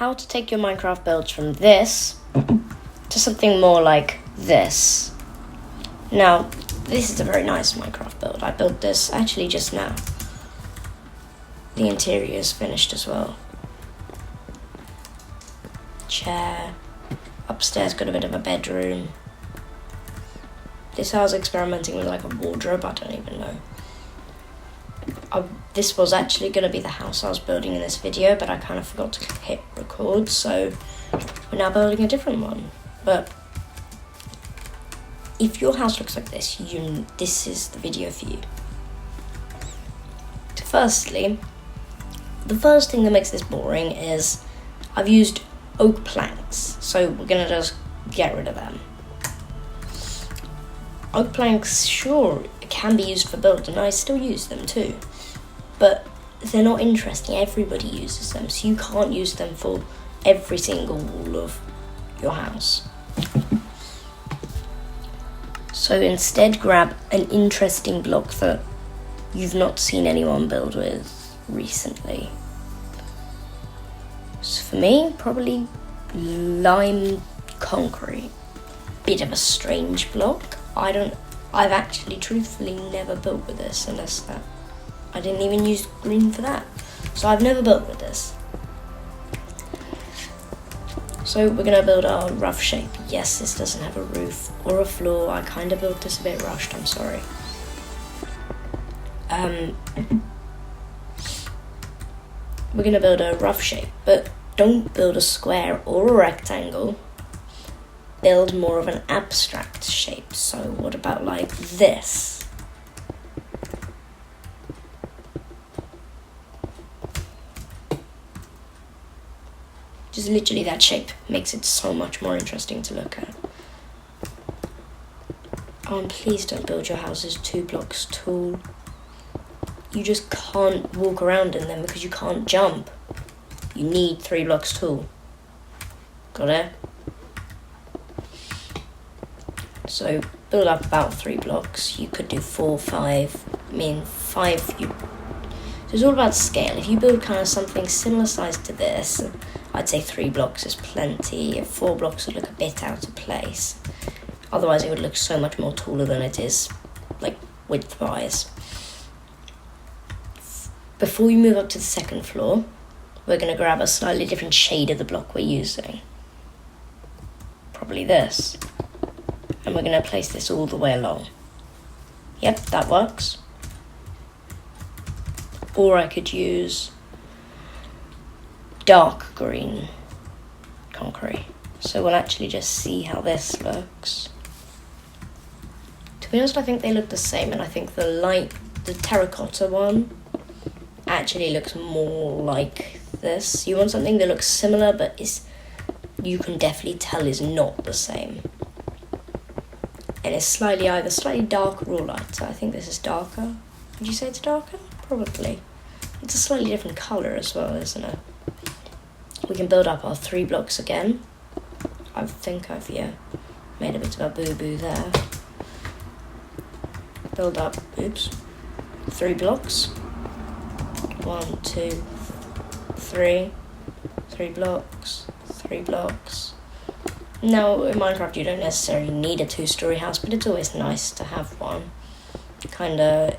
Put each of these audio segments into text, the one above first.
how to take your Minecraft builds from this to something more like this. Now, this is a very nice Minecraft build. I built this actually just now. The interior is finished as well. Chair. Upstairs got a bit of a bedroom. This I was experimenting with like a wardrobe, I don't even know. This was actually going to be the house I was building in this video, but I kind of forgot to hit record, so we're now building a different one. But if your house looks like this, this is the video for you. Firstly, the first thing that makes this boring is I've used oak planks, so we're going to just get rid of them. Oak planks, sure, can be used for build, and I still use them too, but they're not interesting. Everybody uses them, so you can't use them for every single wall of your house. So instead, grab an interesting block that you've not seen anyone build with recently. So for me, probably lime concrete. Bit of a strange block. I've actually truthfully never built with this, unless that I didn't even use green for that. So I've never built with this. So we're gonna build our rough shape. Yes, this doesn't have a roof or a floor. I kind of built this a bit rushed, I'm sorry. We're gonna build a rough shape, but don't build a square or a rectangle. Build more of an abstract shape. So what about like this? Just literally that shape makes it so much more interesting to look at. Oh, and please don't build your houses 2 blocks tall. You just can't walk around in them because you can't jump. You need 3 blocks tall. Got it? So build up about 3 blocks. You could do 4, 5. I mean 5. So it's all about scale. If you build kind of something similar size to this, I'd say 3 blocks is plenty. 4 blocks would look a bit out of place. Otherwise, it would look so much more taller than it is, like width-wise. Before we move up to the second floor, we're going to grab a slightly different shade of the block we're using. Probably this. And we're going to place this all the way along. Yep, that works. Or I could use dark green concrete. So we'll actually just see how this looks. To be honest, I think they look the same, and I think the terracotta one actually looks more like this. You want something that looks similar, but you can definitely tell is not the same. And it's either slightly darker or lighter. I think this is darker. Would you say it's darker? Probably. It's a slightly different colour as well, isn't it? We can build up our 3 blocks again. I think I've made a bit of a boo-boo there. Build up, 3 blocks. 1, 2, 3. 3 blocks. 3 blocks. Now, in Minecraft, you don't necessarily need a 2-story house, but it's always nice to have one.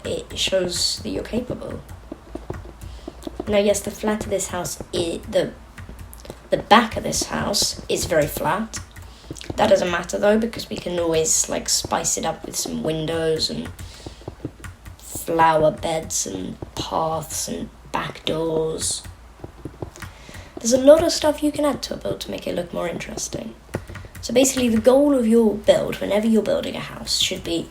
It shows that you're capable. Now, yes, the flat of this house, the back of this house is very flat. That doesn't matter though, because we can always spice it up with some windows and flower beds and paths and back doors. There's a lot of stuff you can add to a build to make it look more interesting. So basically the goal of your build, whenever you're building a house, should be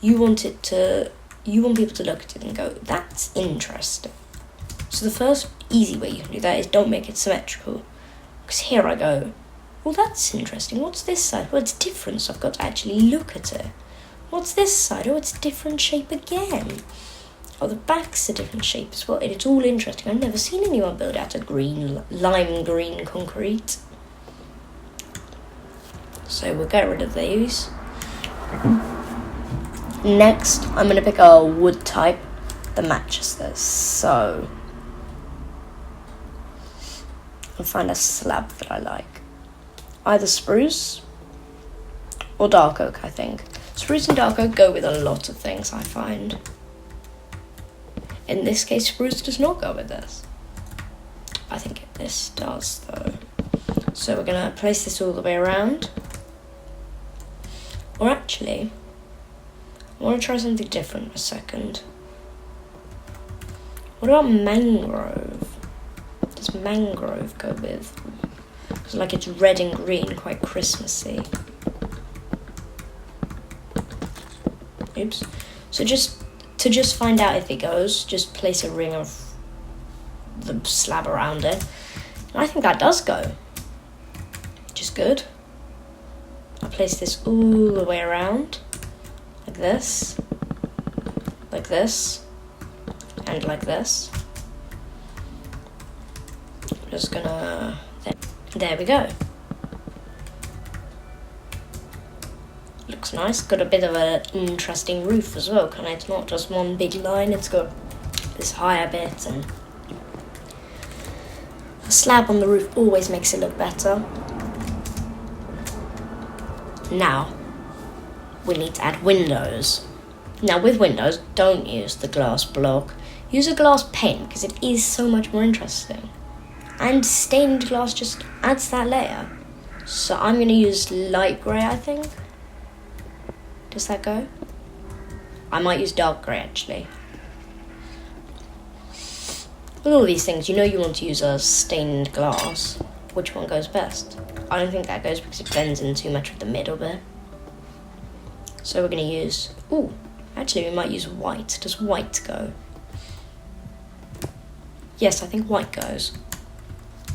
you want people to look at it and go, that's interesting. So the first easy way you can do that is don't make it symmetrical. Because here I go, well, that's interesting. What's this side? Well, it's different, so I've got to actually look at it. What's this side? Oh, it's a different shape again. Oh, the back's a different shape as well. It's all interesting. I've never seen anyone build out a lime green concrete. So we'll get rid of these. Next, I'm going to pick a wood type that matches this. So and find a slab that I like. Either spruce or dark oak, I think. Spruce and dark oak go with a lot of things, I find. In this case, spruce does not go with this. I think this does, though. So we're going to place this all the way around. Or actually, I want to try something different a second. What about mangrove? Does mangrove go with? Because like it's red and green, quite Christmassy. Oops. So to find out if it goes, just place a ring of the slab around it. And I think that does go. Which is good. I'll place this all the way around. Like this. Like this. And like this. I'm just gonna... There we go. Looks nice. Got a bit of an interesting roof as well. It's not just one big line. It's got this higher bit, and a slab on the roof always makes it look better. Now, we need to add windows. Now, with windows, don't use the glass block. Use a glass pane, because it is so much more interesting. And stained glass just adds that layer. So I'm going to use light grey, I think. Does that go? I might use dark grey, actually. With all these things, you know you want to use a stained glass. Which one goes best? I don't think that goes because it blends in too much with the middle bit. So we're going to use... Ooh, actually we might use white. Does white go? Yes, I think white goes.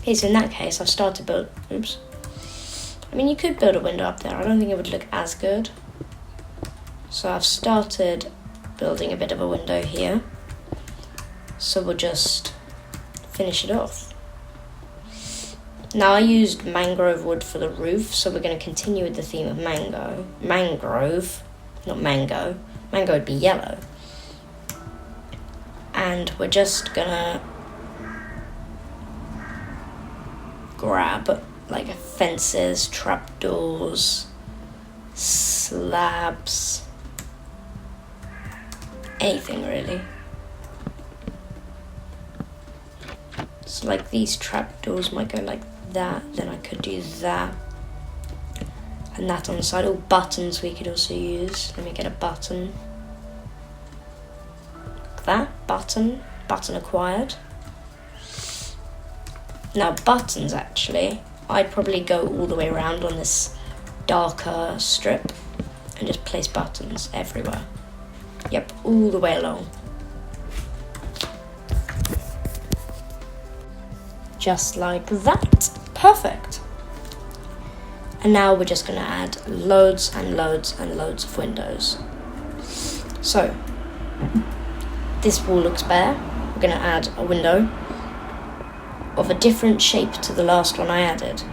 Okay, so in that case, I've started to build... Oops. I mean, you could build a window up there. I don't think it would look as good. So I've started building a bit of a window here. So we'll just finish it off. Now I used mangrove wood for the roof, so we're going to continue with the theme of mangrove, not mango. Mango would be yellow. And we're just going to grab like fences, trapdoors, slabs, anything really. So like these trapdoors might go like that, then I could do that. And that on the side. All buttons we could also use. Let me get a button. Like that, button acquired. Now buttons actually, I'd probably go all the way around on this darker strip and just place buttons everywhere. Yep, all the way along. Just like that. Perfect. And now we're just going to add loads and loads and loads of windows. So, this wall looks bare. We're going to add a window of a different shape to the last one I added.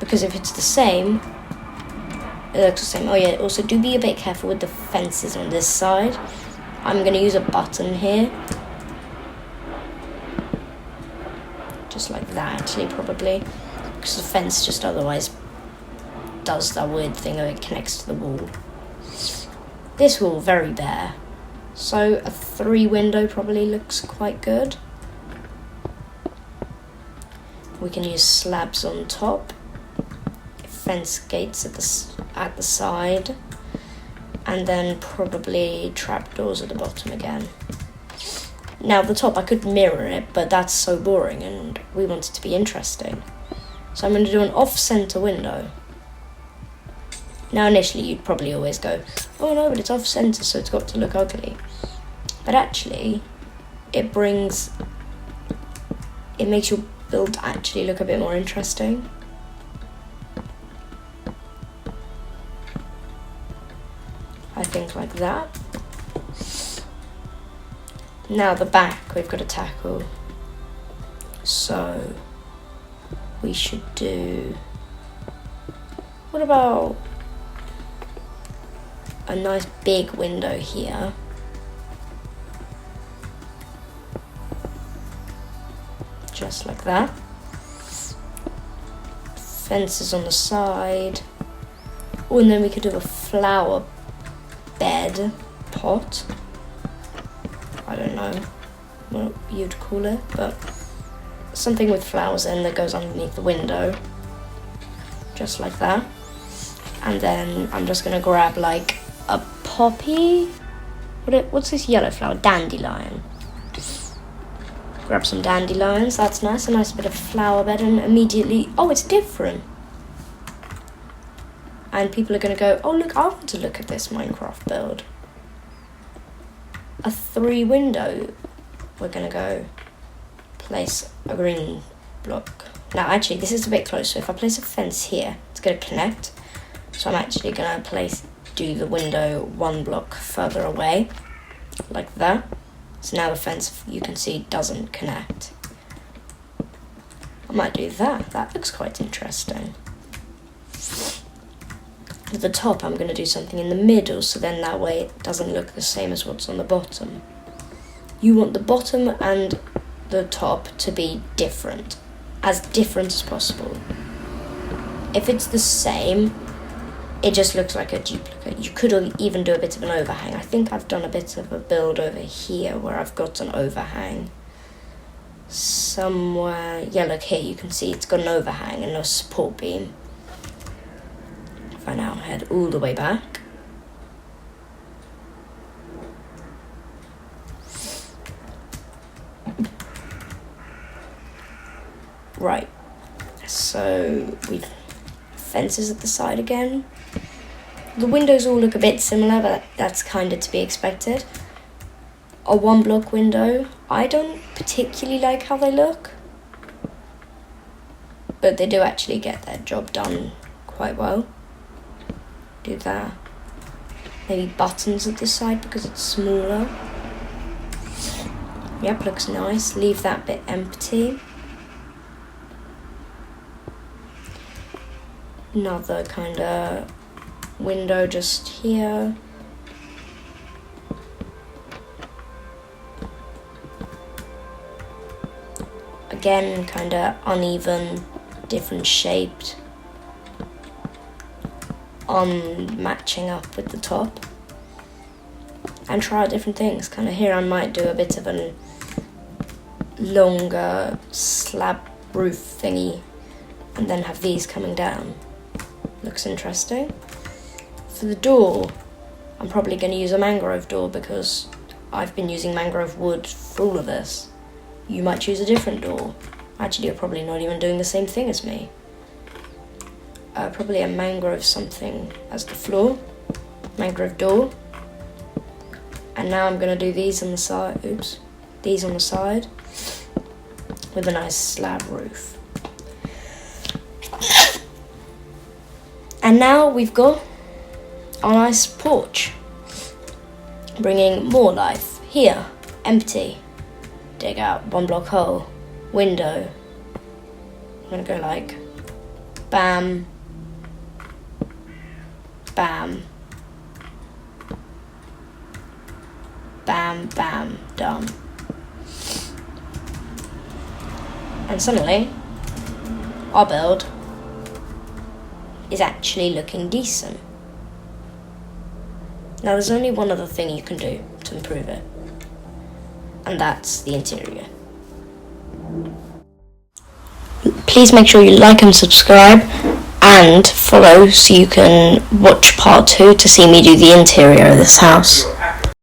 Because if it's the same, it looks the same. Oh yeah, also do be a bit careful with the fences on this side. I'm going to use a button here. Just like that, actually, probably. Because the fence just otherwise does that weird thing of it connects to the wall. This wall, very bare. So a 3 window probably looks quite good. We can use slabs on top. Fence gates at the side. And then probably trapdoors at the bottom again. Now the top, I could mirror it, but that's so boring and we want it to be interesting. So I'm going to do an off-center window. Now initially you'd probably always go, oh no, but it's off-center so it's got to look ugly. But actually, it makes your build actually look a bit more interesting. I think like that. Now the back we've got to tackle. So we should do... What about a nice big window here? Just like that. fences on the side. Oh, and then we could do a flower bed pot. I don't know what you'd call it, but something with flowers in that goes underneath the window. Just like that. And then I'm just gonna grab like a poppy. What's this yellow flower? Dandelion. Grab some dandelions, that's nice. A nice bit of flower bed, and immediately, oh, it's different. And people are gonna go, oh look, I want to look at this Minecraft build. A 3 window. We're gonna go place a green block. Now actually this is a bit closer. If I place a fence here, it's gonna connect. So I'm actually gonna do the window 1 block further away, like that. So now the fence, you can see, doesn't connect. I might do that. That looks quite interesting. At the top, I'm going to do something in the middle, so then that way it doesn't look the same as what's on the bottom. You want the bottom and the top to be different as possible. If it's the same, it just looks like a duplicate. You could even do a bit of an overhang. I think I've done a bit of a build over here where I've got an overhang somewhere. Yeah, look here, you can see it's got an overhang and a support beam. If I now head all the way back. Right, so we've fences at the side again. The windows all look a bit similar, but that's kind of to be expected. A 1 block window. I don't particularly like how they look, but they do actually get their job done quite well. Do that. Maybe buttons at the side because it's smaller. Yep, looks nice. Leave that bit empty. Another kind of window just here. Again, kind of uneven, different shaped, matching up with the top. And try out different things. Kind of here I might do a bit of a longer slab roof thingy and then have these coming down. Looks interesting. For the door, I'm probably going to use a mangrove door because I've been using mangrove wood for all of this. You might choose a different door. Actually, you're probably not even doing the same thing as me. Probably a mangrove something as the floor. Mangrove door. And now I'm going to do these on the side. Oops. These on the side with a nice slab roof. And now we've got a nice porch, bringing more life. Here, empty. Dig out 1 block hole. Window. I'm gonna go like bam, bam, bam, bam, done. And suddenly, our build is actually looking decent. Now there's only one other thing you can do to improve it, and that's the interior. Please make sure you like and subscribe and follow so you can watch part 2 to see me do the interior of this house.